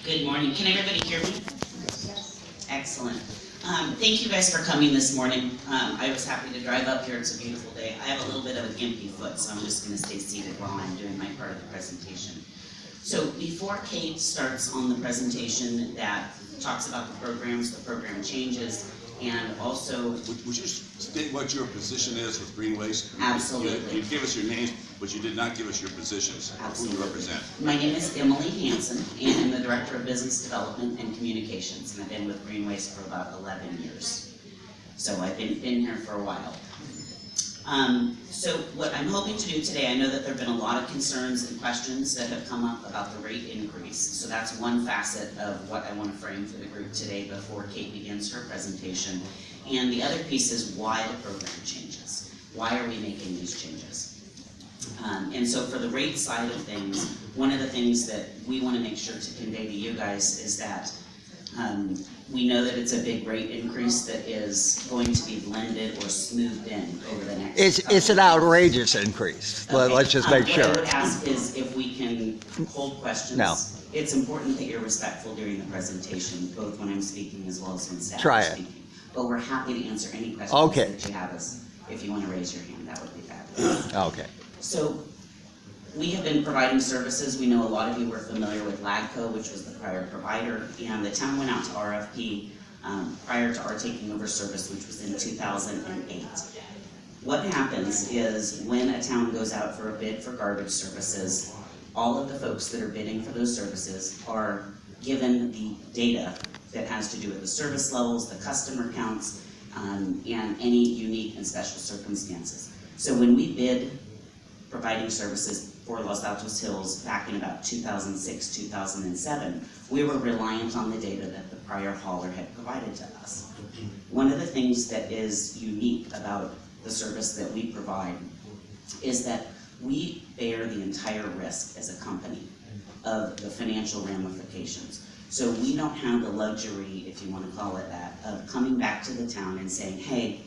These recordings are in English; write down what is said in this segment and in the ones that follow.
Good morning. Can everybody hear me? Yes. Excellent. Thank you guys for coming this morning. I was happy to drive up here. It's a beautiful day. I have a little bit of a gimpy foot, so I'm just going to stay seated while I'm doing my part of the presentation. So before Kate starts on the presentation that talks about the programs, the program changes, and also... Would you state what your position is with Greenwaste? Absolutely. You gave us your names, but you did not give us your positions. Absolutely. Who you represent. My name is Emily Hansen, and I'm the Director of Business Development and Communications, and I've been with Greenwaste for about 11 years. So I've been here for a while. So what I'm hoping to do today, I know that there have been a lot of concerns and questions that have come up about the rate increase. So that's one facet of what I want to frame for the group today before Kate begins her presentation. And the other piece is why the program changes. Why are we making these changes? And so for the rate side of things, one of the things that we want to make sure to convey to you guys is that we know that it's a big rate increase that is going to be blended or smoothed in over the next It's an outrageous increase. Okay. Let's just make sure. What I would ask is if we can hold questions. No. It's important that you're respectful during the presentation, both when I'm speaking as well as when staff Try is it. speaking. But we're happy to answer any questions Okay. that you have. If you want to raise your hand, that would be fabulous. Okay. So we have been providing services. We know a lot of you were familiar with LAGCO, which was the prior provider, and the town went out to RFP prior to our taking over service, which was in 2008. What happens is when a town goes out for a bid for garbage services, all of the folks that are bidding for those services are given the data that has to do with the service levels, the customer counts, and any unique and special circumstances. So when we bid providing services for Los Altos Hills back in about 2006, 2007, we were reliant on the data that the prior hauler had provided to us. One of the things that is unique about the service that we provide is that we bear the entire risk as a company of the financial ramifications. So we don't have the luxury, if you want to call it that, of coming back to the town and saying, hey,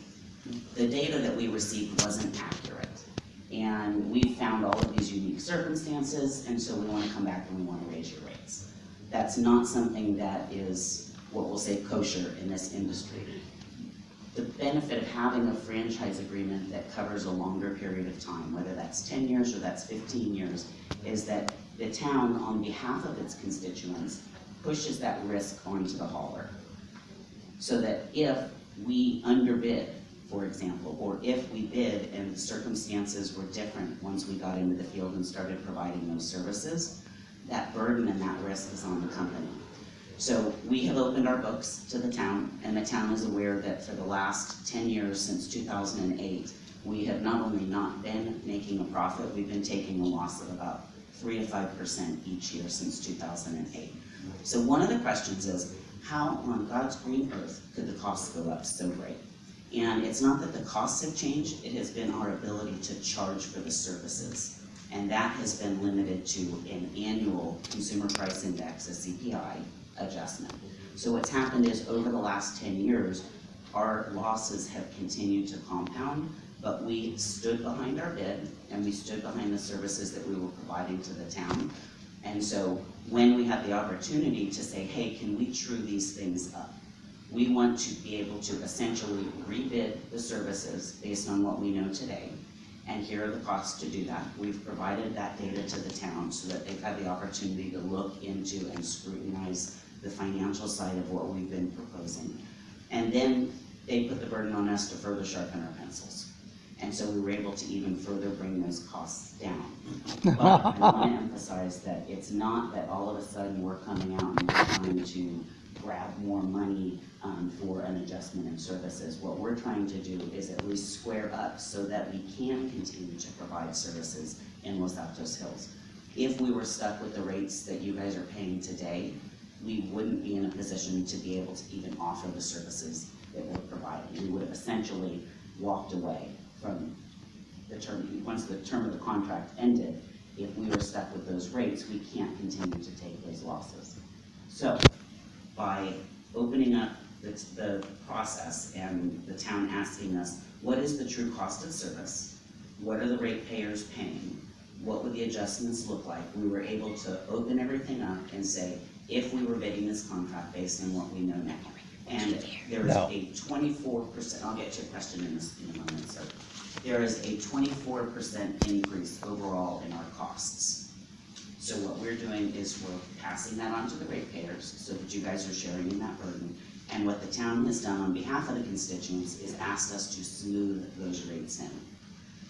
the data that we received wasn't accurate. And we found all of these unique circumstances, and so we want to come back and we want to raise your rates. That's not something that is what we'll say kosher in this industry. The benefit of having a franchise agreement that covers a longer period of time, whether that's 10 years or that's 15 years, is that the town, on behalf of its constituents, pushes that risk onto the hauler. So that if we underbid, for example, or if we bid and the circumstances were different once we got into the field and started providing those services, that burden and that risk is on the company. So we have opened our books to the town, and the town is aware that for the last 10 years since 2008, we have not only not been making a profit, we've been taking a loss of about 3 to 5% each year since 2008. So one of the questions is, how on God's green earth could the costs go up so great? And it's not that the costs have changed, it has been our ability to charge for the services. And that has been limited to an annual consumer price index, a CPI adjustment. So what's happened is over the last 10 years, our losses have continued to compound, but we stood behind our bid and we stood behind the services that we were providing to the town. And so when we had the opportunity to say, hey, can we true these things up? We want to be able to essentially rebid the services based on what we know today. And here are the costs to do that. We've provided that data to the town so that they've had the opportunity to look into and scrutinize the financial side of what we've been proposing. And then they put the burden on us to further sharpen our pencils. And so we were able to even further bring those costs down. But I want to emphasize that it's not that all of a sudden we're coming out and we're trying to grab more money for an adjustment in services. What we're trying to do is at least square up so that we can continue to provide services in Los Altos Hills. If we were stuck with the rates that you guys are paying today, we wouldn't be in a position to be able to even offer the services that we're providing. We would have essentially walked away from the term. Once the term of the contract ended, if we were stuck with those rates, we can't continue to take those losses. So by opening up the process and the town asking us, what is the true cost of service? What are the ratepayers paying? what would the adjustments look like? We were able to open everything up and say, if we were bidding this contract based on what we know now. And there is No. a 24%, I'll get to your question in a moment, sir. There is a 24% increase overall in our costs. So what we're doing is we're passing that on to the ratepayers so that you guys are sharing in that burden. And what the town has done on behalf of the constituents is asked us to smooth those rates in.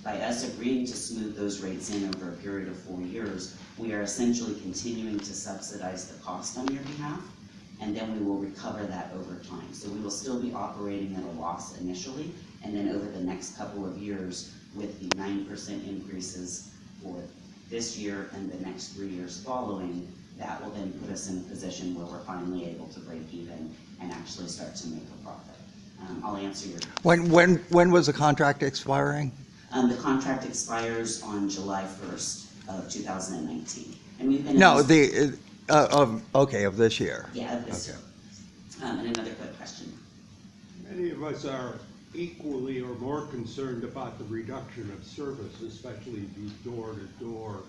By us agreeing to smooth those rates in over a period of 4 years, we are essentially continuing to subsidize the cost on your behalf, and then we will recover that over time. So we will still be operating at a loss initially, and then over the next couple of years, with the 9% increases for this year and the next 3 years following, that will then put us in a position where we're finally able to break even and actually start to make a profit. I'll answer your. When was the contract expiring? The contract expires on July 1st of 2019. And we've been. No, of this year. Yeah, of this Okay. year. And another quick question. Many of us are equally or more concerned about the reduction of service, especially the door-to-door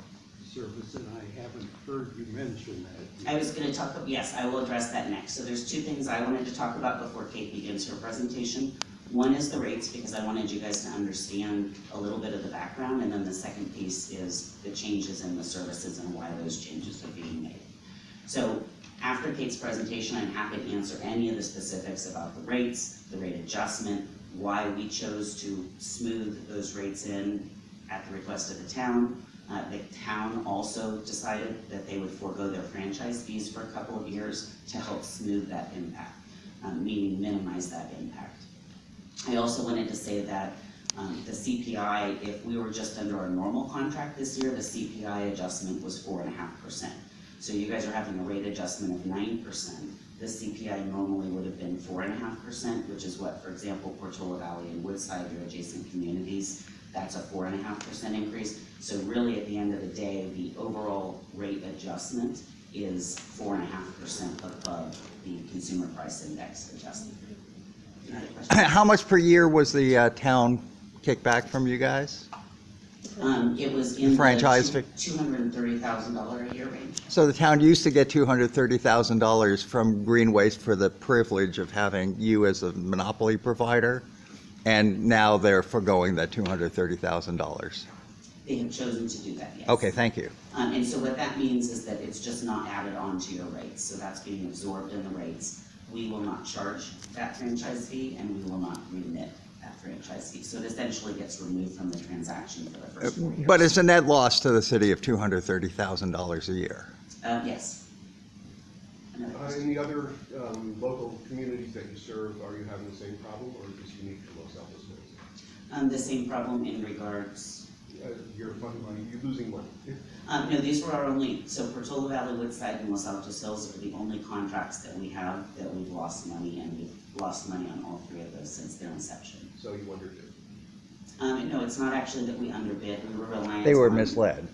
service, and I haven't heard you mention that. I was going to talk, yes, I will address that next. So there's two things I wanted to talk about before Kate begins her presentation. One is the rates, because I wanted you guys to understand a little bit of the background, and then the second piece is the changes in the services and why those changes are being made. So after Kate's presentation, I'm happy to answer any of the specifics about the rates, the rate adjustment, why we chose to smooth those rates in at the request of the town. The town also decided that they would forego their franchise fees for a couple of years to help smooth that impact, meaning minimize that impact. I also wanted to say that the CPI, if we were just under our normal contract this year, the CPI adjustment was 4.5%. So you guys are having a rate adjustment of 9%. The CPI normally would have been 4.5%, which is what, for example, Portola Valley and Woodside, your adjacent communities, that's a 4.5% increase. So really, at the end of the day, the overall rate adjustment is 4.5% above the consumer price index adjustment. Any other questions? How much per year was the town kickback from you guys? It was in Franchise the fee? $230,000 a year range. So the town used to get $230,000 from Greenwaste for the privilege of having you as a monopoly provider, and now they're foregoing that $230,000. They have chosen to do that, yes. Okay, thank you. And so what that means is that it's just not added on to your rates, so that's being absorbed in the rates. We will not charge that franchise fee, and we will not remit that franchise fee. So it essentially gets removed from the transaction for the first 4 years. But it's a net loss to the city of $230,000 a year. Yes. Another question? In the other local communities that you serve, are you having the same problem, or is it unique to Los Altos? The same problem in regards. You're funding money, you're losing money. No, these were our only, so Portola Valley, Woodside, and Los Altos Hills are the only contracts that we have that we've lost money, and we've lost money on all three of those since their inception. So you underbid. No, it's not actually that we underbid, we were reliant They were on- misled.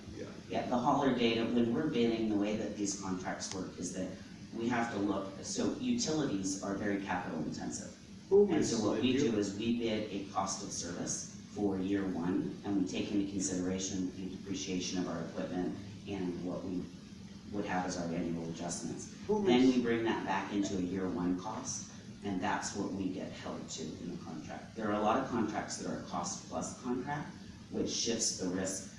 Yeah, the hauler data, when we're bidding, the way that these contracts work is that we have to look, so utilities are very capital intensive. And so what we do is we bid a cost of service for year one, and we take into consideration the depreciation of our equipment and what we would have as our annual adjustments. Then we bring that back into a year one cost, and that's what we get held to in the contract. There are a lot of contracts that are a cost plus contract, which shifts the risk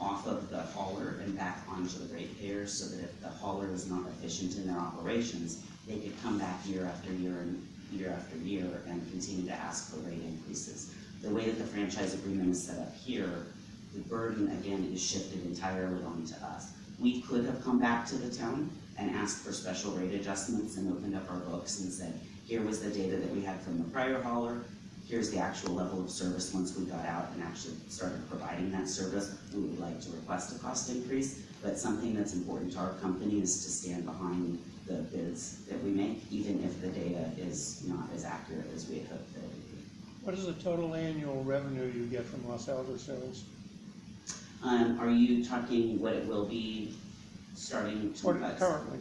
off of the hauler and back onto the ratepayers, so that if the hauler is not efficient in their operations, they could come back year after year and year after year and continue to ask for rate increases. The way that the franchise agreement is set up here, the burden again is shifted entirely onto us. We could have come back to the town and asked for special rate adjustments and opened up our books and said, here was the data that we had from the prior hauler, here's the actual level of service once we got out and actually started providing that service. We would like to request a cost increase, but something that's important to our company is to stand behind the bids that we make, even if the data is not as accurate as we had hoped that it would be. What is the total annual revenue you get from Los Altos Hills? Are you talking what it will be starting to? Currently?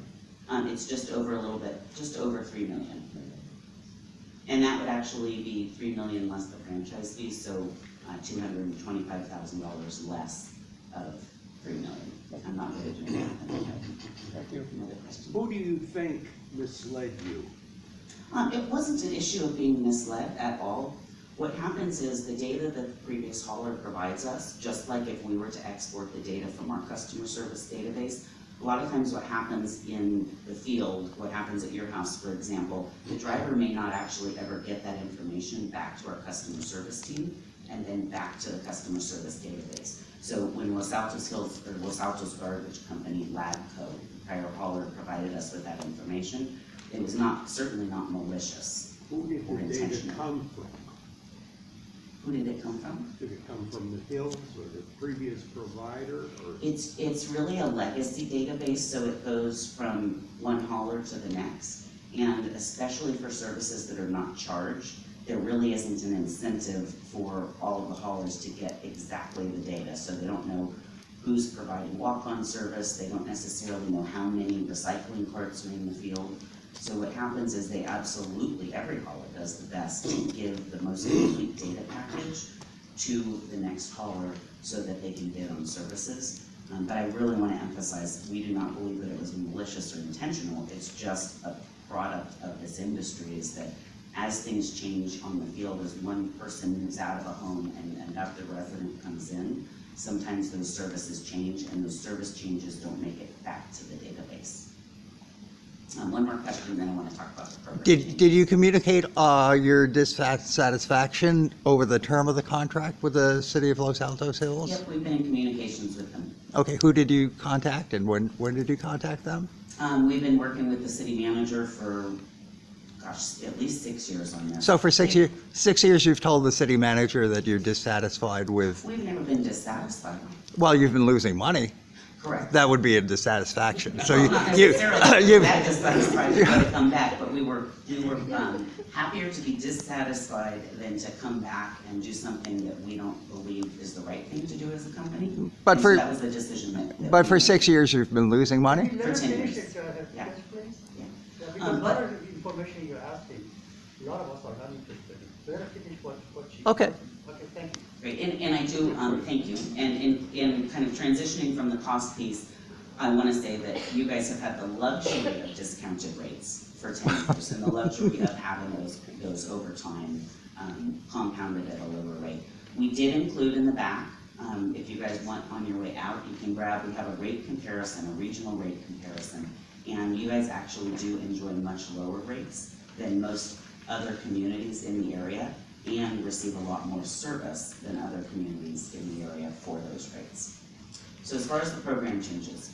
It's just over a little bit, just over 3 million. And that would actually be 3 million less the franchise fee, so $225,000 less of 3 million. I'm not really doing that. Thank you. Another question. Who do you think misled you? It wasn't an issue of being misled at all. What happens is the data that the previous hauler provides us, just like if we were to export the data from our customer service database, a lot of times what happens in the field, what happens at your house, for example, the driver may not actually ever get that information back to our customer service team and then back to the customer service database. So when Los Altos Garbage Company, LAGCO, prior hauler, provided us with that information, it was certainly not malicious. Who did or the data intentional. come from? Who did it come from? Did it come from the Hills or the previous provider, or? It's really a legacy database, so it goes from one hauler to the next. And especially for services that are not charged, there really isn't an incentive for all of the haulers to get exactly the data. So they don't know who's providing walk-on service, they don't necessarily know how many recycling carts are in the field. So what happens is they absolutely, every hauler does the best to give the most complete data package to the next hauler so that they can bid on services. But I really want to emphasize, we do not believe that it was malicious or intentional. It's just a product of this industry, is that as things change on the field, as one person moves out of a home and another resident comes in, sometimes those services change, and those service changes don't make it back to the database. One more question, then I want to talk about the program. Did you communicate your dissatisfaction over the term of the contract with the city of Los Altos Hills? Yep, we've been in communications with them. Okay, who did you contact, and when did you contact them? We've been working with the city manager for, gosh, at least 6 years on this. So for 6 years, you've told the city manager that you're dissatisfied with, We've never been dissatisfied. well, you've been losing money. Correct. That would be a dissatisfaction. So Well, not necessarily that dissatisfied to go to come back, but we were happier to be dissatisfied than to come back and do something that we don't believe is the right thing to do as a company. But And so for- that was the decision that But we for made. 6 years, you've been losing money? For Let 10 her finish years. it, Yeah. yes, please. Yeah. Yeah, because but- lot of the information you're asking, a lot of us are not interested. Let her finish what she. Okay. Okay, thank you. Great, and I do, thank you, and in kind of transitioning from the cost piece, I want to say that you guys have had the luxury of discounted rates for 10 years, and the luxury of having those over time compounded at a lower rate. We did include in the back, if you guys want on your way out, you can grab, we have a rate comparison, a regional rate comparison, and you guys actually do enjoy much lower rates than most other communities in the area, and receive a lot more service than other communities in the area for those rates. So as far as the program changes,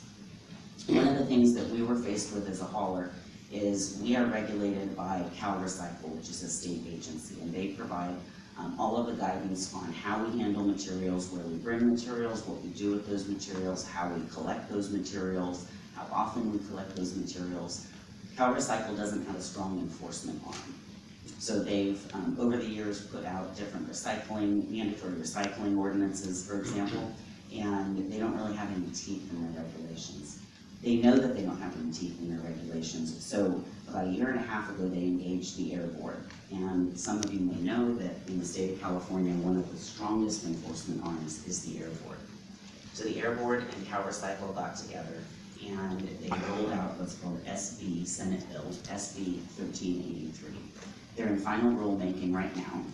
one of the things that we were faced with as a hauler is we are regulated by Cal Recycle, which is a state agency, and they provide all of the guidance on how we handle materials, where we bring materials, what we do with those materials, how we collect those materials, how often we collect those materials. Cal Recycle doesn't have a strong enforcement arm. So they've, over the years, put out different mandatory recycling ordinances, for example, and they don't really have any teeth in their regulations. They know that they don't have any teeth in their regulations, so about a year and a half ago, they engaged the Air Board. And some of you may know that in the state of California, one of the strongest enforcement arms is the Air Board. So the Air Board and Cal Recycle got together, and they rolled out what's called SB, Senate Bill, SB 1383. They're in final rulemaking right now.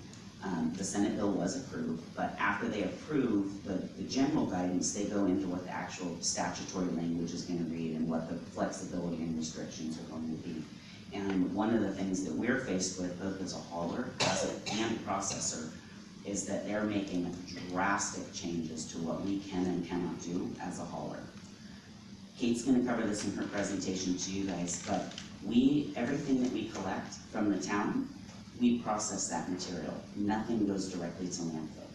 The Senate bill was approved, but after they approve the general guidance, they go into what the actual statutory language is going to read and what the flexibility and restrictions are going to be. And one of the things that we're faced with, both as a hauler and processor, is that they're making drastic changes to what we can and cannot do as a hauler. Kate's going to cover this in her presentation to you guys, but everything that we collect from the town, we process that material. Nothing goes directly to landfill.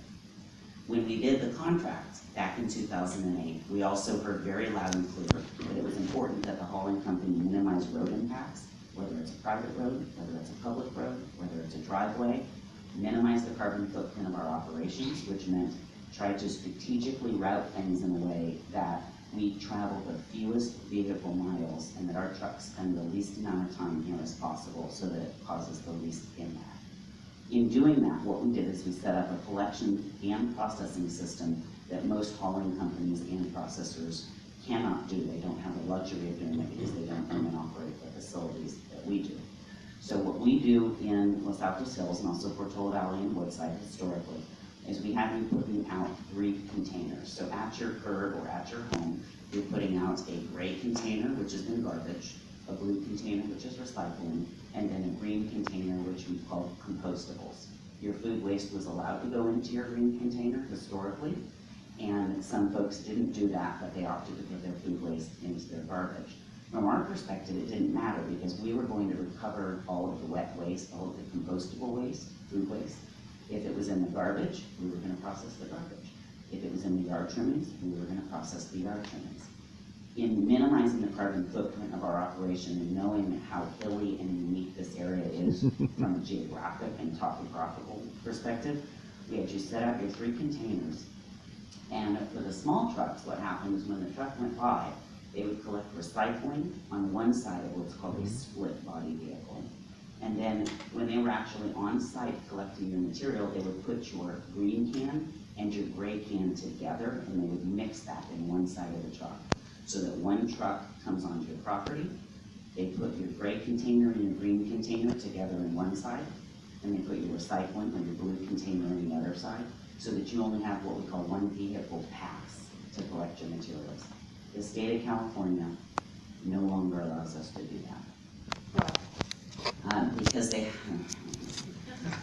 When we did the contract back in 2008, we also heard very loud and clear that it was important that the hauling company minimize road impacts, whether it's a private road, whether it's a public road, whether it's a driveway, minimize the carbon footprint of our operations, which meant try to strategically route things in a way that we travel the fewest vehicle miles and that our trucks spend the least amount of time here as possible so that it causes the least impact. In doing that, what we did is we set up a collection and processing system that most hauling companies and processors cannot do. They don't have the luxury of doing it because they don't own and operate the facilities that we do. So what we do in Los Altos Hills and also Portola Valley and Woodside historically is we have you putting out 3 containers. So at your curb or at your home, you're putting out a gray container, which is in garbage, a blue container, which is recycling, and then a green container, which we call compostables. Your food waste was allowed to go into your green container historically, and some folks didn't do that, but they opted to put their food waste into their garbage. From our perspective, it didn't matter because we were going to recover all of the wet waste, all of the compostable waste, food waste. If it was in the garbage, we were gonna process the garbage. If it was in the yard trimmings, we were gonna process the yard trimmings. In minimizing the carbon footprint of our operation and knowing how hilly and unique this area is from a geographic and topographical perspective, we had you set out your 3 containers. And for the small trucks, what happened is when the truck went by, they would collect recycling on one side of what's called a split body vehicle. And then when they were actually on site collecting your material, they would put your green can and your gray can together and they would mix that in one side of the truck. So that one truck comes onto your property, they put your gray container and your green container together in one side, and they put your recycling or your blue container on the other side, so that you only have what we call one vehicle pass to collect your materials. The state of California no longer allows us to do that. Because they,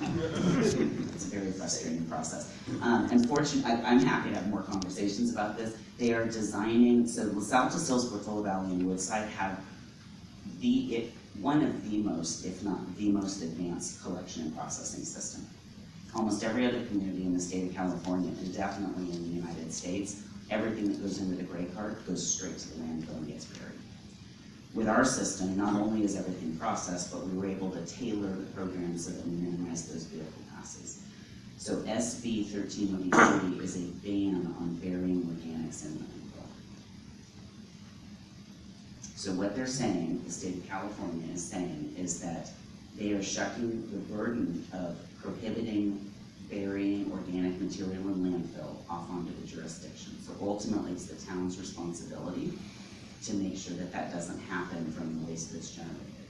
it's a very frustrating process. Unfortunately, I'm happy to have more conversations about this. They are designing, so Los Altos Hills, Portola Valley, and Woodside have one of the most, if not the most advanced collection and processing system. Almost every other community in the state of California, and definitely in the United States, everything that goes into the gray cart goes straight to the landfill and gets buried. With our system, not only is everything processed, but we were able to tailor the program so that we minimize those vehicle passes. So SB 1330 is a ban on burying organics in the landfill. So what they're saying, the state of California is saying, is that they are shucking the burden of prohibiting burying organic material in landfill off onto the jurisdiction. So ultimately, it's the town's responsibility to make sure that that doesn't happen from the waste that's generated.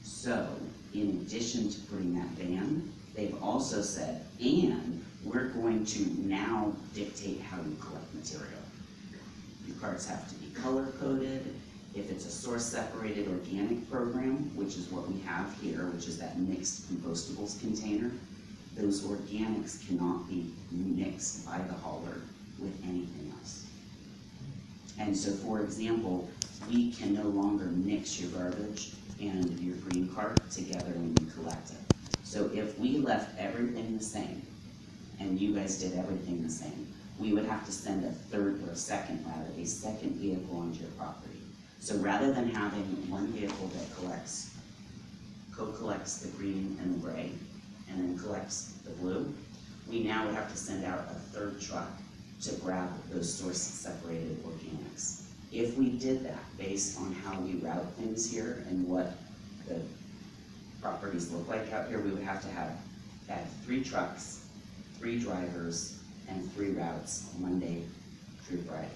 So, in addition to putting that ban, they've also said, and we're going to now dictate how you collect material. Your carts have to be color-coded. If it's a source-separated organic program, which is what we have here, which is that mixed compostables container, those organics cannot be mixed by the hauler with anything else. And so, for example, we can no longer mix your garbage and your green cart together when you collect it. So if we left everything the same, and you guys did everything the same, we would have to send a second vehicle onto your property. So rather than having one vehicle that co-collects the green and the gray, and then collects the blue, we now would have to send out a third truck to grab those source-separated organics. If we did that based on how we route things here and what the properties look like out here, we would have to have 3 trucks, 3 drivers, and 3 routes Monday through Friday.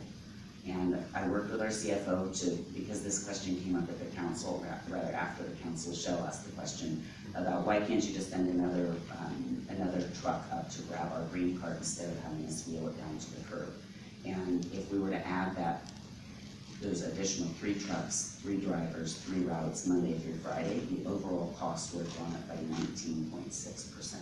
And I worked with our CFO because this question came up at the council, rather after the council show asked the question about why can't you just send another truck up to grab our green cart instead of having us wheel it down to the curb. And if we were to add those additional 3 trucks, 3 drivers, 3 routes, Monday through Friday, the overall cost would have gone up by 19.6%.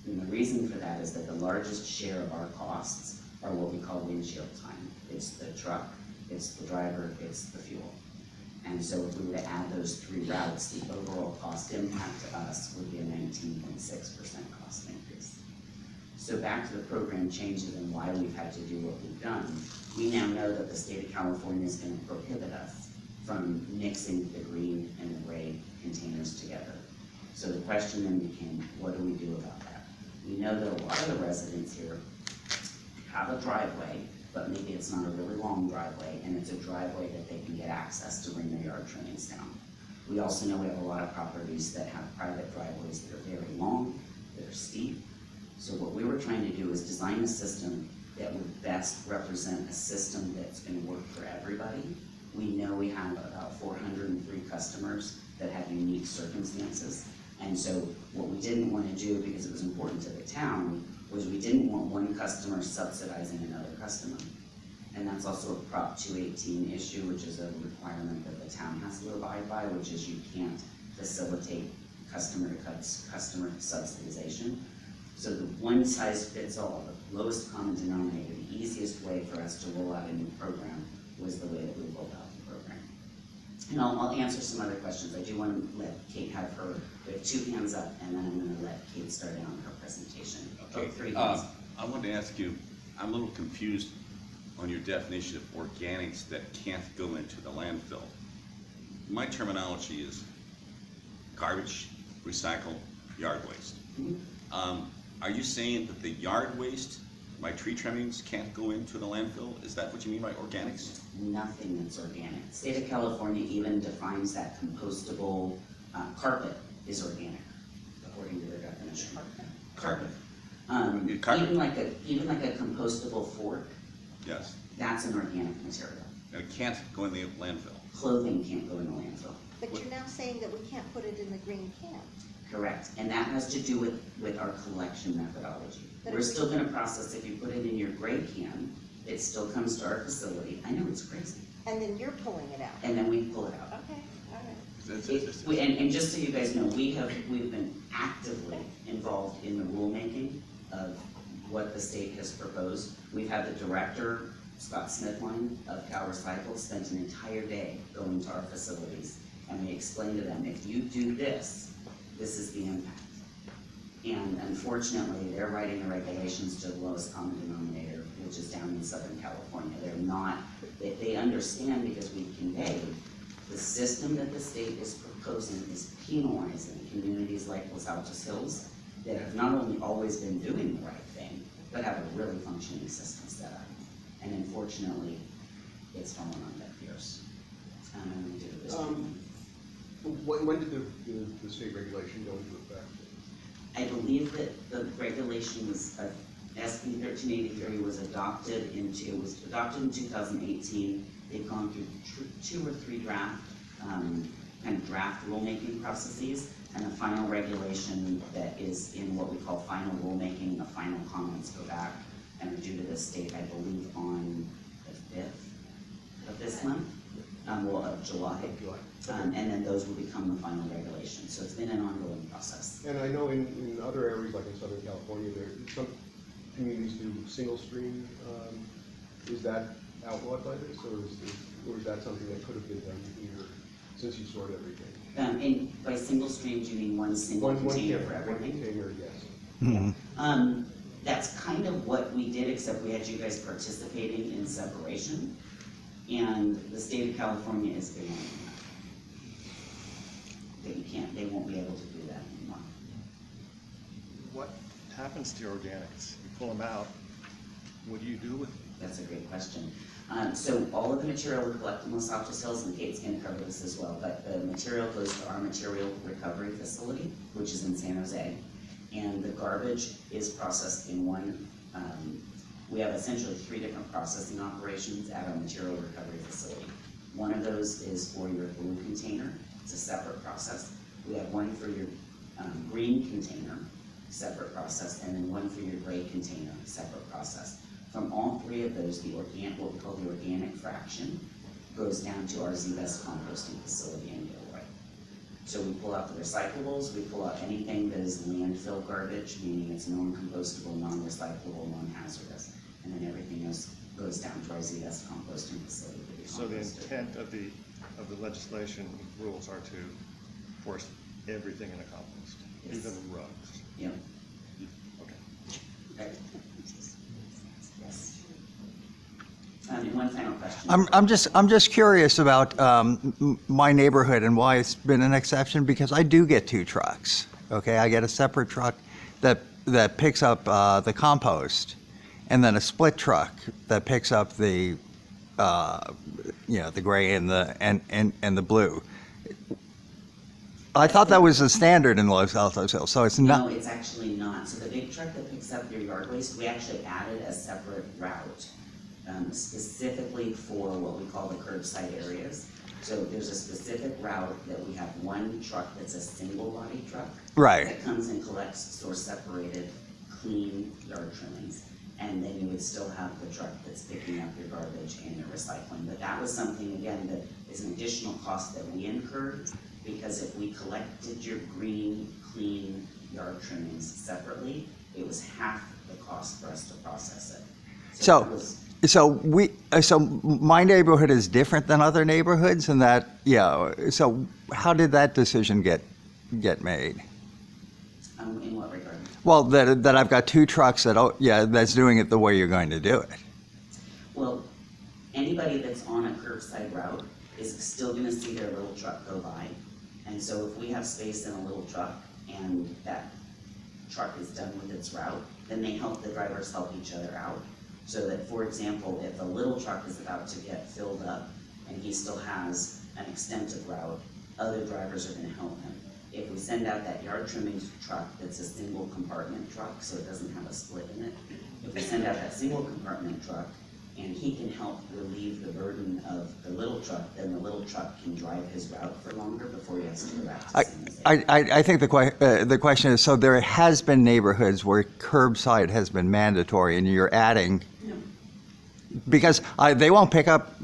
And the reason for that is that the largest share of our costs are what we call windshield time. It's the truck, it's the driver, it's the fuel. And so if we were to add those 3 routes, the overall cost impact to us would be a 19.6% cost increase. So back to the program changes and why we've had to do what we've done. We now know that the state of California is going to prohibit us from mixing the green and the gray containers together. So the question then became, what do we do about that? We know that a lot of the residents here have a driveway, but maybe it's not a really long driveway, and it's a driveway that they can get access to bring their yard trimmings down. We also know we have a lot of properties that have private driveways that are very long, they're steep. So what we were trying to do is design a system that would best represent a system that's gonna work for everybody. We know we have about 403 customers that have unique circumstances. And so what we didn't wanna do, because it was important to the town, was we didn't want one customer subsidizing another customer. And that's also a Prop 218 issue, which is a requirement that the town has to abide by, which is you can't facilitate customer subsidization. So the one size fits all, the lowest common denominator, the easiest way for us to roll out a new program was the way that we rolled out the program. And I'll answer some other questions. I do want to let Kate have her, we have 2 hands up, and then I'm gonna let Kate start on her presentation. Okay, 3 hands. I wanted to ask you, I'm a little confused on your definition of organics that can't go into the landfill. My terminology is garbage, recycle, yard waste. Are you saying that the yard waste, my tree trimmings, can't go into the landfill? Is that what you mean by organics? Nothing that's organic. The state of California even defines that compostable carpet is organic, according to their definition. Carpet. Carpet. Even like a compostable fork, Yes. that's an organic material. And it can't go in the landfill. Clothing can't go in the landfill. But you're now saying that we can't put it in the green can. Correct, and that has to do with our collection methodology. But We're if we- still gonna process, if you put it in your gray can, it still comes to our facility. I know, it's crazy. And then you're pulling it out. And then we pull it out. Okay, all right. And just so you guys know, we've been actively involved in the rulemaking of what the state has proposed. We've had the director, Scott Smithline of Cal Recycle, spent an entire day going to our facilities, and we explained to them, if you do this, this is the impact. And unfortunately, they're writing the regulations to the lowest common denominator, which is down in Southern California. They're not, they understand because we conveyed the system that the state is proposing is penalizing communities like Los Altos Hills that have not only always been doing the right thing, but have a really functioning system set up. And unfortunately, it's fallen on deaf ears. I'm gonna do this. When did the state regulation go into effect? I believe that the regulation was, SB 1383 was adopted in 2018. They've gone through 2 or 3 draft rulemaking processes, and the final regulation that is in what we call final rulemaking, the final comments go back and are due to the state, I believe, on the 5th of this month, of July. And then those will become the final regulation. So it's been an ongoing process. And I know in other areas, like in Southern California, some communities do single stream. Is that outlawed by this, or is that something that could have been done here, since you sort everything? And by single stream, do you mean one single container for everything? One container, yes. That's kind of what we did, except we had you guys participating in separation. And the state of California is banning that. That you can't, they won't be able to do that anymore. What happens to your organics? You pull them out, what do you do with them? That's a great question. So all of the material we collect in Los Altos Hills, and Kate's gonna cover this as well, but the material goes to our material recovery facility, which is in San Jose. And the garbage is processed in one, we have essentially 3 different processing operations at our material recovery facility. One of those is for your blue container, it's a separate process. We have one for your green container, separate process, and then one for your gray container, separate process. From all 3 of those, what we call the organic fraction goes down to our Z-Best composting facility in Gilroy. So we pull out the recyclables, we pull out anything that is landfill garbage, meaning it's non-compostable, non-recyclable, non-hazardous, and then everything else goes down to our Z-Best composting facility to be So the composted. intent of the legislation rules are to force everything in a compost, Yes. even rugs. Yep. Okay. Right. Yes. And one final question. I'm just curious about my neighborhood and why it's been an exception, because I do get 2 trucks. Okay, I get a separate truck that picks up the compost, and then a split truck that picks up the the gray and the blue. I thought that was the standard in Los Altos Hills, so it's No, not, it's actually not. So the big truck that picks up your yard waste, we actually added a separate route, specifically for what we call the curbside areas. So there's a specific route that we have one truck that's a single body truck. Right. That comes and collects source separated, clean yard trimmings. And then you would still have the truck that's picking up your garbage and your recycling. But that was something, again, that is an additional cost that we incurred, because if we collected your green, clean yard trimmings separately, it was half the cost for us to process it. So- that was- so my neighborhood is different than other neighborhoods in that, so how did that decision get made? in what regard? Well, that I've got two trucks that's doing it the way you're going to do it. Well, anybody that's on a curbside route is still gonna see their little truck go by. And so if we have space in a little truck and that truck is done with its route, then the drivers help each other out. So that, for example, if a little truck is about to get filled up and he still has an extensive route, other drivers are gonna help him. If we send out that yard trimmings truck that's a single compartment truck, so it doesn't have a split in it, if we send out that single compartment truck and he can help relieve the burden of the little truck, then the little truck can drive his route for longer before he has to go back to San Jose. I think the question is, so there has been neighborhoods where curbside has been mandatory and you're adding, because they won't pick up,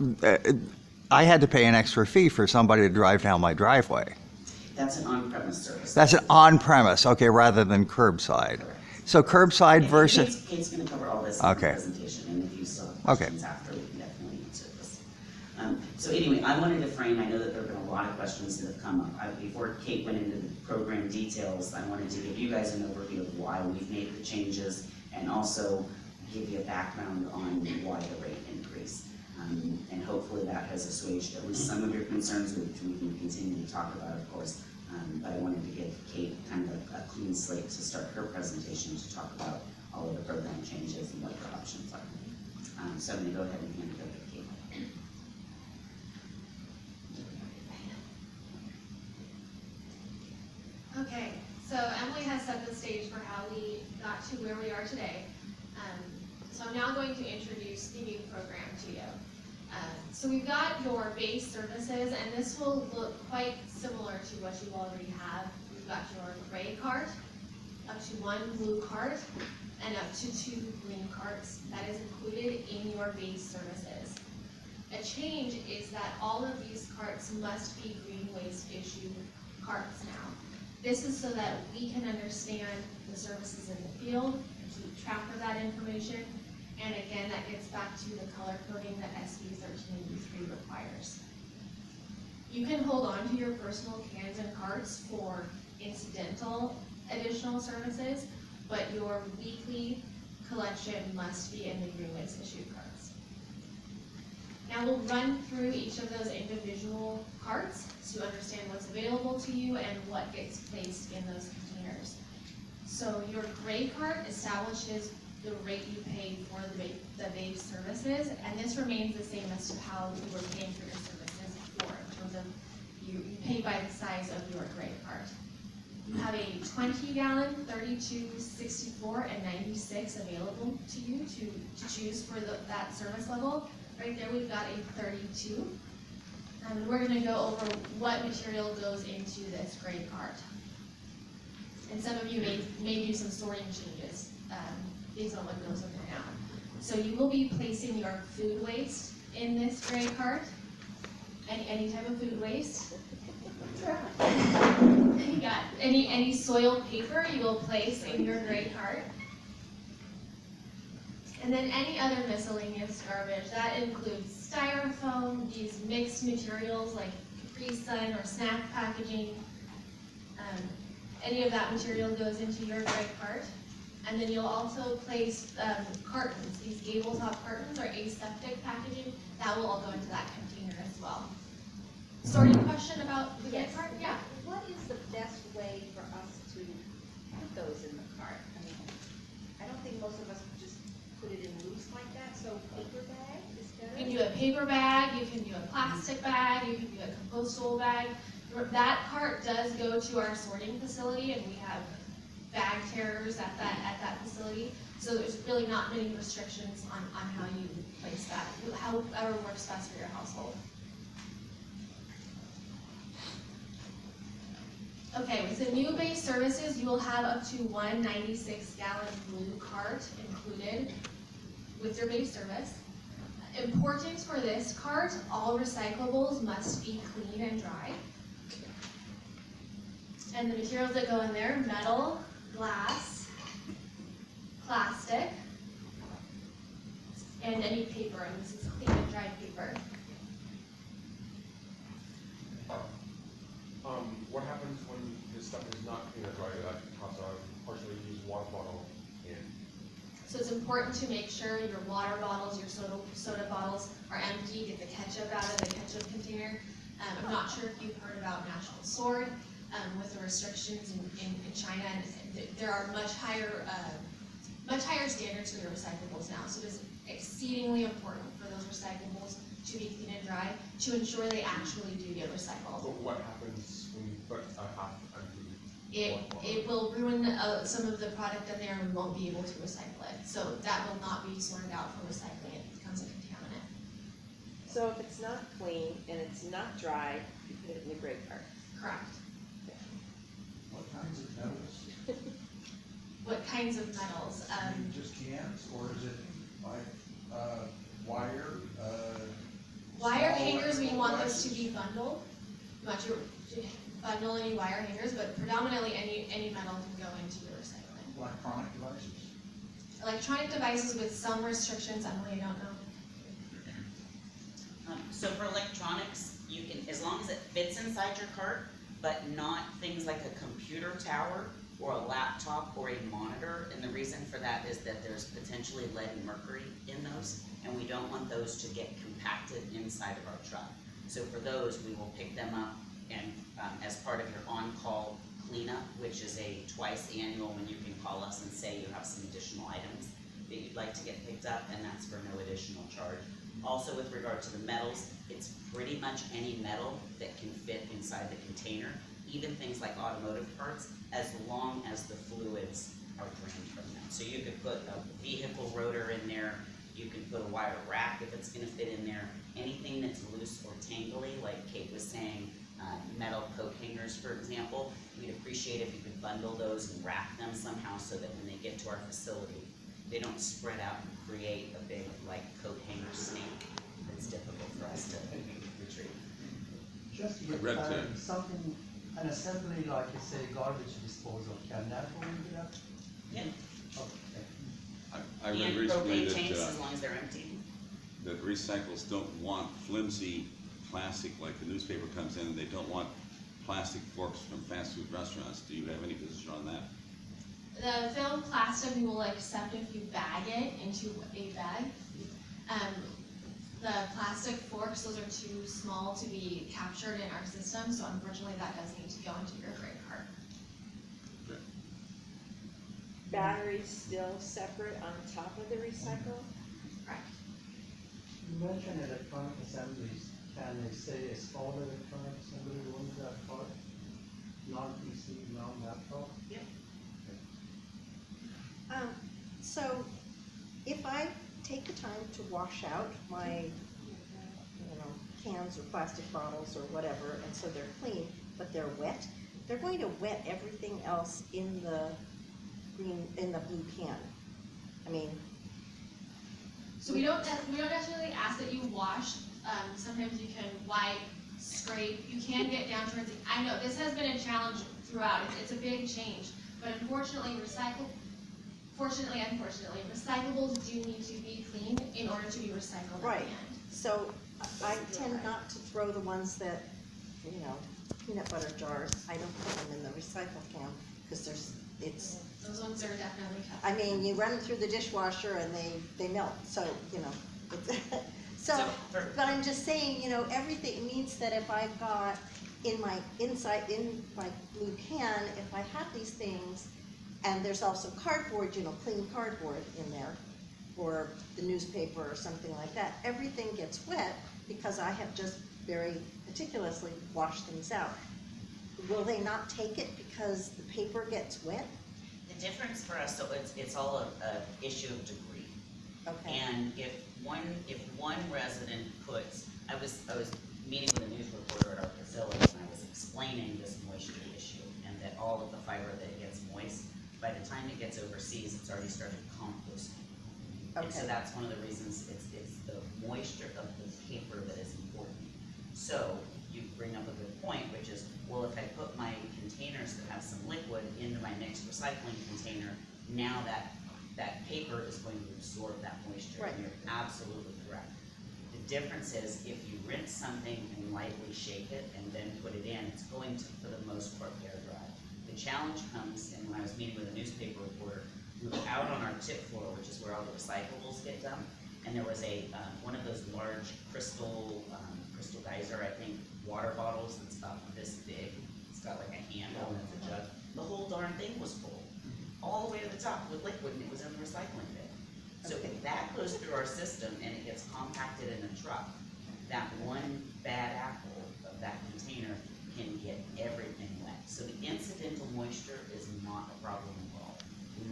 I had to pay an extra fee for somebody to drive down my driveway. That's an on-premise service. That's an on-premise, okay, rather than curbside. Correct. So curbside And versus, Kate's gonna cover all this in the Okay. presentation, and if you still have Okay. questions after, we can definitely answer this. So anyway, I wanted to frame, I know that there have been a lot of questions that have come up. Before Kate went into the program details, I wanted to give you guys an overview of why we've made the changes, and also give you a background on why the rate increase. And hopefully that has assuaged at least some of your concerns, which we can continue to talk about, of course. But I wanted to give Kate kind of a clean slate to start her presentation to talk about all of the program changes and what the options are. So I'm gonna go ahead and hand it over to Kate. Okay, so Emily has set the stage for how we got to where we are today. So I'm now going to introduce the new program to you. So we've got your base services, and this will look quite similar to what you already have. We've got your gray cart, up to one blue cart, and up to 2 green carts. That is included in your base services. A change is that all of these carts must be Greenwaste issued carts now. This is so that we can understand the services in the field and keep track of that information. And again, that gets back to the color coding that SB 1383 requires. You can hold on to your personal cans and carts for incidental additional services, but your weekly collection must be in the Greenwaste issued carts. Now we'll run through each of those individual carts to understand what's available to you and what gets placed in those containers. So your gray cart establishes the rate you pay for the base services, and this remains the same as to how you were paying for your services before, in terms of you pay by the size of your gray cart. You have a 20-gallon, 32, 64, and 96 available to you to choose for that service level. Right there we've got a 32. And we're going to go over what material goes into this gray cart. And some of you may do some sorting changes based on what goes in there now. So you will be placing your food waste in this gray cart, any type of food waste. You got any soiled paper you will place in your gray cart. And then any other miscellaneous garbage, that includes styrofoam, these mixed materials like Capri Sun or snack packaging. Any of that material goes into your gray cart. And then you'll also place cartons. These gable top cartons are aseptic packaging. That will all go into that container as well. Sorting question about the gray cart? Yeah. What is the best way for us to put those in the cart? I mean, I don't think most of us would just put it in loose like that, so paper bag is better? You can do a paper bag, you can do a plastic bag, you can do a compostable bag. That cart does go to our sorting facility, and we have bag carriers at that facility. So there's really not many restrictions on how you place that, however works best for your household. Okay, with the new base services, you will have up to one 96-gallon blue cart included with your base service. Important for this cart, all recyclables must be clean and dry. And the materials that go in there, metal, glass, plastic, and any paper, and this is clean and dry paper. What happens when this stuff is not clean or dry, like toss a partially used water bottle in? So it's important to make sure your water bottles, your soda bottles are empty, get the ketchup out of the ketchup container. I'm not sure if you've heard about National Sword, with the restrictions in China, and there are much higher standards for the recyclables now. So it is exceedingly important for those recyclables to be clean and dry to ensure they actually do get recycled. But what happens when you put a half empty? It will ruin some of the product in there and we won't be able to recycle it. So that will not be sorted out for recycling. It becomes a contaminant. So if it's not clean and it's not dry, you put it in the gray cart. Correct. What kinds of metals? What kinds of metals? Just cans, or is it like, wire, Wire small hangers, we want those to electrical be bundled. We want to bundle any wire hangers, but predominantly any metal can go into the recycling. electronic devices? Electronic devices with some restrictions, Emily, I don't know. So for electronics, you can, as long as it fits inside your cart, but not things like a computer tower or a laptop or a monitor. And the reason for that is that there's potentially lead and mercury in those, and we don't want those to get compacted inside of our truck. So for those, we will pick them up and as part of your on-call cleanup, which is a twice annual when you can call us and say you have some additional items that you'd like to get picked up, and that's for no additional charge. Also, with regard to the metals, it's pretty much any metal that can fit inside the container, even things like automotive parts, as long as the fluids are drained from them. So you could put a vehicle rotor in there, you can put a wire rack if it's gonna fit in there, anything that's loose or tangly, like Kate was saying, metal coat hangers, for example, we'd appreciate if you could bundle those and wrap them somehow so that when they get to our facility, they don't spread out and create a big, like, coat hanger snake that's difficult for us to retrieve. Just to I get read clarity, something, an assembly like, say, garbage disposal, can that go into that? Yeah. Okay. I read And recently propane tanks, as that, long as they're empty. that recycles don't want flimsy plastic, like the newspaper comes in, and they don't want plastic forks from fast food restaurants. Do you have any position on that? The film plastic, we will accept if you bag it into a bag. The plastic forks, those are too small to be captured in our system, so unfortunately that does need to go into your gray cart. Okay. Batteries still separate on top of the recycle? Correct. You mentioned electronic assemblies, can they say a small electronic assembly go into that part? Non-PC, non-laptop? So if I take the time to wash out my, cans or plastic bottles or whatever, and so they're clean, but they're wet, they're going to wet everything else in the blue can. I mean, So we don't necessarily ask that you wash. Sometimes you can wipe, scrape. You can get down towards it. I know this has been a challenge throughout. It's a big change, but unfortunately, unfortunately, recyclables do need to be clean in order to be recycled right, at the end. so I tend not to throw the ones that, peanut butter jars, I don't put them in the recycle can, because Those ones are definitely tough. I mean, you run them through the dishwasher and they melt, so, so, but I'm just saying, everything means that if I've got in my blue can, if I have these things, and there's also cardboard, clean cardboard in there, or the newspaper or something like that, everything gets wet because I have just very meticulously washed things out. will they not take it because the paper gets wet? The difference for us, so it's all a issue of degree. Okay, And if one resident puts, I was meeting with a news reporter at our facility, and I was explaining this moisture issue, and that all of the fiber that gets moist, by the time it gets overseas, it's already started composting. And so Okay. that's one of the reasons it's the moisture of the paper that is important. So you bring up a good point, which is, well, if I put my containers that have some liquid into my mixed recycling container, now that paper is going to absorb that moisture. Right. And you're absolutely correct. The difference is if you rinse something and lightly shake it and then put it in, it's going to, for the most part, air dry. The challenge comes in when I was meeting with a newspaper reporter, we were out on our tip floor, which is where all the recyclables get dumped, and there was a, one of those large crystal geyser, I think, water bottles that's about this big. It's got like a handle and it's a jug. The whole darn thing was full, all the way to the top with liquid, and it was in the recycling bin. So Okay. that goes through our system and it gets compacted in a truck. That one bad apple of that container can get everything wet. So the incidental moisture is not a problem at all.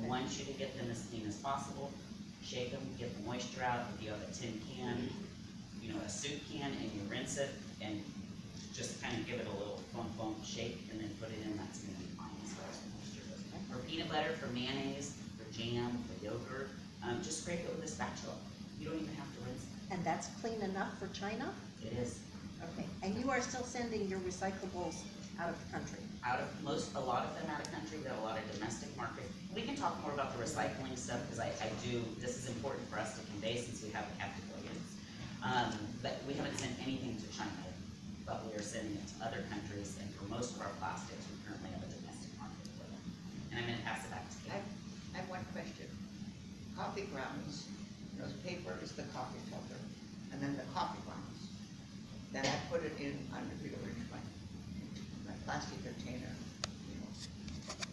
We want you to get them as clean as possible, shake them, get the moisture out. If you have a tin can, you know, a soup can, and you rinse it and just kind of give it a little thump shake and then put it in, that's gonna be fine as far as moisture goes. For peanut butter, for mayonnaise, for jam, for yogurt, just scrape it with a spatula. You don't even have to rinse it. and that's clean enough for China? It is. Okay, and you are still sending your recyclables out of the country? A lot of them out of country, we have a lot of domestic market. We can talk more about the recycling stuff, because this is important for us to convey since we have a captive audience. But we haven't sent anything to China, but we are sending it to other countries, and for most of our plastics, we currently have a domestic market for them. And I'm gonna pass it back to Kate. I have one question. Coffee grounds, paper is the coffee filter, and then the coffee grounds. Then I put it in under the original, my plastic container.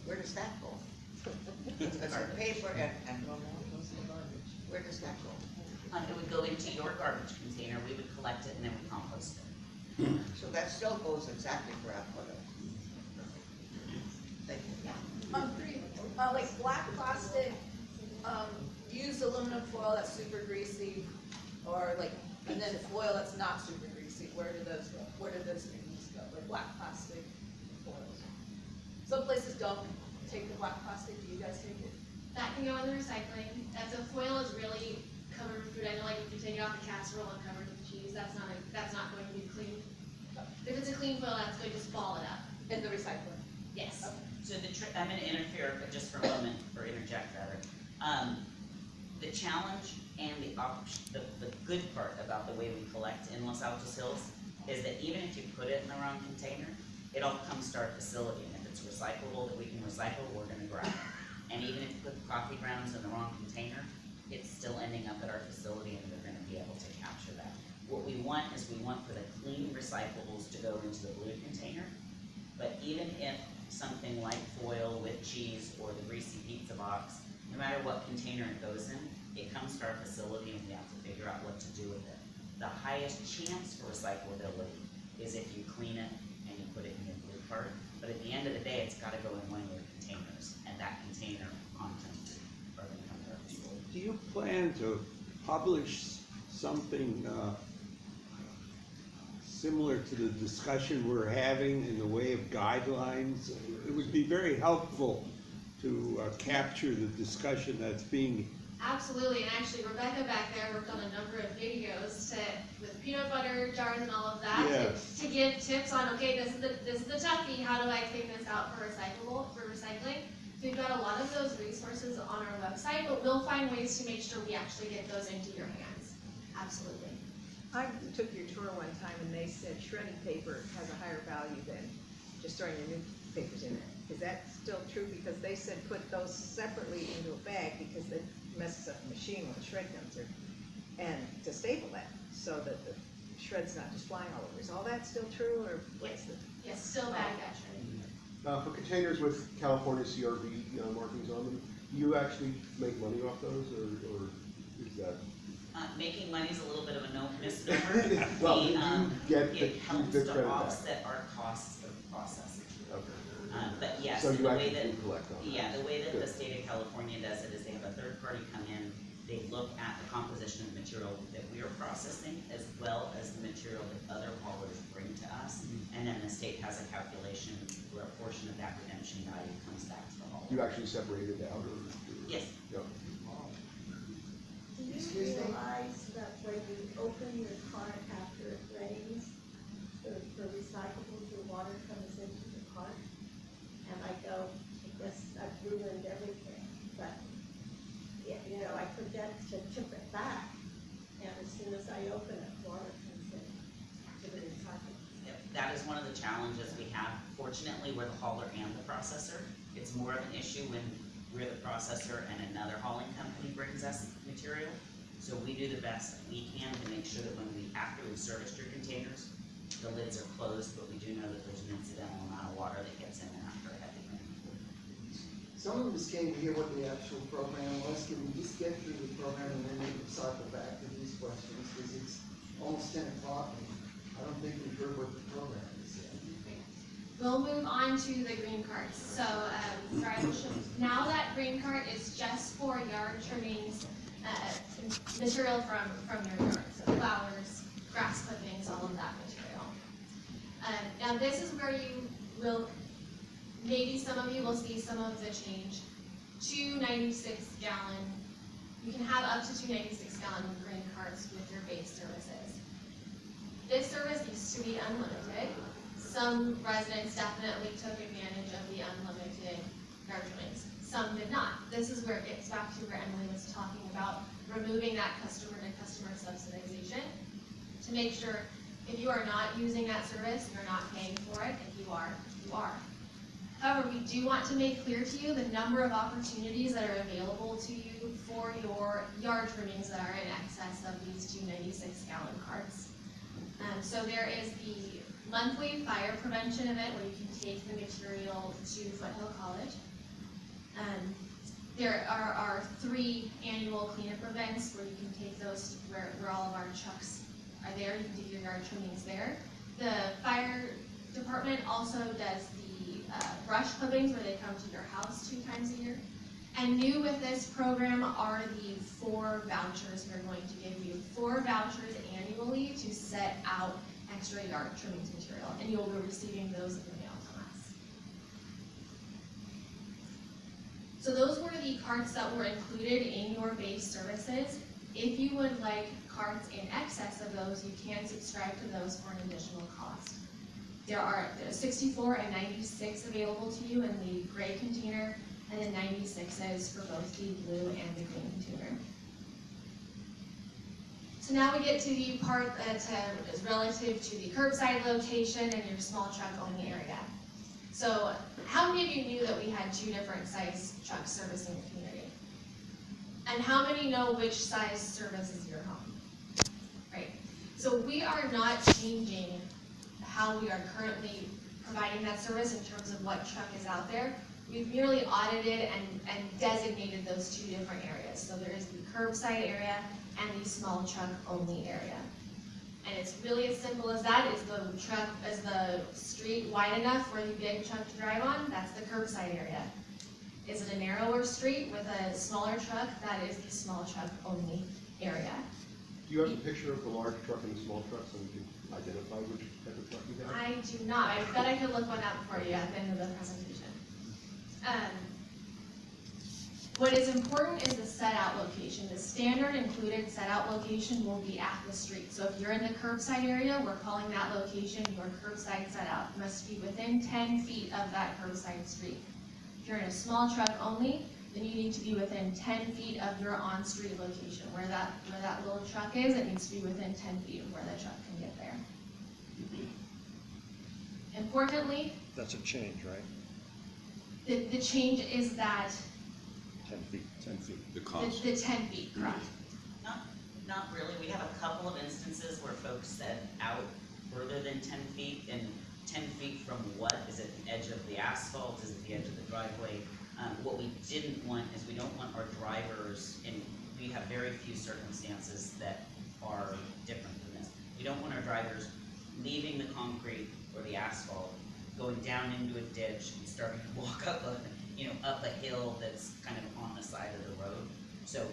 Where does that go? It's a paper and where does that go? It would go into your garbage container, we would collect it, and then we compost it. So that still goes exactly where I put it. Thank you. Like black plastic, used aluminum foil that's super greasy, or like, and then foil that's not super greasy, where do those go? Where do those things go, like black plastic foils? Some places don't take the black plastic, do you guys take it? That can go in the recycling. As a foil is really covered with food. I know, like if you take it off the casserole and covered with cheese, that's not going to be clean. If it's a clean foil, that's going to just ball it up. In the recycling? Yes. So I'm gonna interfere just for a moment, or interject rather. The challenge and the good part about the way we collect in Los Altos Hills is that even if you put it in the wrong container, it all comes to our facility, and if it's recyclable that we can recycle, we're gonna grab it. And even if you put the coffee grounds in the wrong container, it's still ending up at our facility, and we're gonna be able to capture that. What we want is we want for the clean recyclables to go into the blue container, but even if something like foil with cheese or the greasy pizza box, no matter what container it goes in, it comes to our facility and we have to figure out what to do with it. The highest chance for recyclability is if you clean it and you put it in your blue part, but at the end of the day, it's gotta go in one of your containers, and that container contents are gonna come to our facility. Do you plan to publish something similar to the discussion we're having in the way of guidelines? It would be very helpful to capture the discussion that's being. Absolutely, and actually Rebecca back there worked on a number of videos with peanut butter jars and all of that Yes. to give tips on, okay, this is the toughie, how do I clean this out for recycling? So we've got a lot of those resources on our website, but we'll find ways to make sure we actually get those into your hands. Absolutely. I took your tour one time and they said shredded paper has a higher value than just throwing your newspapers in there. Is that still true? Because they said put those separately into a bag because it messes up the machine when the shred comes through. And to staple that so that the shred's not just flying all over. Is all that still true or what's the? Yes, still bag that shredded. For containers with California CRV markings on them, do you actually make money off those or is that? Making money is a little bit of a misnomer. Well, do you get it helps the to credit back? offset our costs of processing. Yes, So and you the way actually that, do collect on that? yeah, the way that the Good. state of California does it is they have a third party come in, they look at the composition of material that we are processing as well as the material that other haulers bring to us. And then the state has a calculation where a portion of that redemption value comes back to the hauler. You actually separate it out or? Yes. Yeah. Do you realize that when you open your cart after it rains, the recyclables, the water comes into the cart? And I go, I guess I've ruined everything, but, yeah, you know, I forget to tip it back. And as soon as I open it, water comes in to the recyclables. Yep, that is one of the challenges we have. Fortunately, we're the hauler and the processor. It's more of an issue when we're the processor and another hauling company brings us material. So we do the best that we can to make sure that after we've serviced your containers, the lids are closed, but we do know that there's an incidental amount of water that gets in there after a heavy rain. Some of us came to hear what the actual program was. Can we just get through the program and then maybe cycle back to these questions? Because it's almost 10 o'clock and I don't think we've heard what the program is yet. We'll move on to the green carts. So, sorry, now that green cart is just for yard trimmings, material from your yard, so flowers, grass clippings, all of that material. Now this is where you will, maybe some of you will see some of the change. 2 96-gallon, you can have up to 2 96-gallon green carts with your base services. This service used to be unlimited. Some residents definitely took advantage of the unlimited yard trimmings. Some did not. This is where it gets back to where Emily was talking about removing that customer-to-customer subsidization to make sure if you are not using that service, you're not paying for it. If you are, you are. However, we do want to make clear to you the number of opportunities that are available to you for your yard trimmings that are in excess of these 2 96-gallon carts. So there is the monthly fire prevention event where you can take the material to Foothill College. There are 3 annual cleanup events where you can take those where all of our trucks are there. You can do your yard trimmings there. The fire department also does the brush clippings where they come to your house 2 times a year. And new with this program are the 4 vouchers we're going to give you. 4 vouchers annually to set out extra yard trimmings material, and you'll be receiving those in the mail from us. So those were the carts that were included in your base services. If you would like carts in excess of those, you can subscribe to those for an additional cost. There are 64 and 96 available to you in the gray container, and then 96s for both the blue and the green container. So now we get to the part that is relative to the curbside location and your small truck only area. So how many of you knew that we had 2 different size trucks servicing the community? And how many know which size services your home? Right. So we are not changing how we are currently providing that service in terms of what truck is out there. We've merely audited and designated those 2 different areas. So there is the curbside area and the small truck only area. And it's really as simple as that. Is the street wide enough for the big truck to drive on? That's the curbside area. Is it a narrower street with a smaller truck? That is the small truck only area. Do you have a picture of the large truck and the small truck so we can identify which type of truck you have? I do not. I bet I could look one up for you at the end of the presentation. What is important is the set out location. The standard included set out location will be at the street. So if you're in the curbside area, we're calling that location your curbside set out. It must be within 10 feet of that curbside street. If you're in a small truck only, then you need to be within 10 feet of your on-street location. Where that little truck is, it needs to be within 10 feet of where the truck can get there. Importantly, That's a change, right? the change is that 10 feet, 10 feet. The cost. the 10 feet, correct. Not really. We have a couple of instances where folks set out further than 10 feet, and 10 feet from what? Is it the edge of the asphalt? Is it the edge of the driveway? What we didn't want is we don't want our drivers, and we have very few circumstances that are different than this. We don't want our drivers leaving the concrete or the asphalt, going down into a ditch and starting to walk up a hill that's kind of on the side of the road. So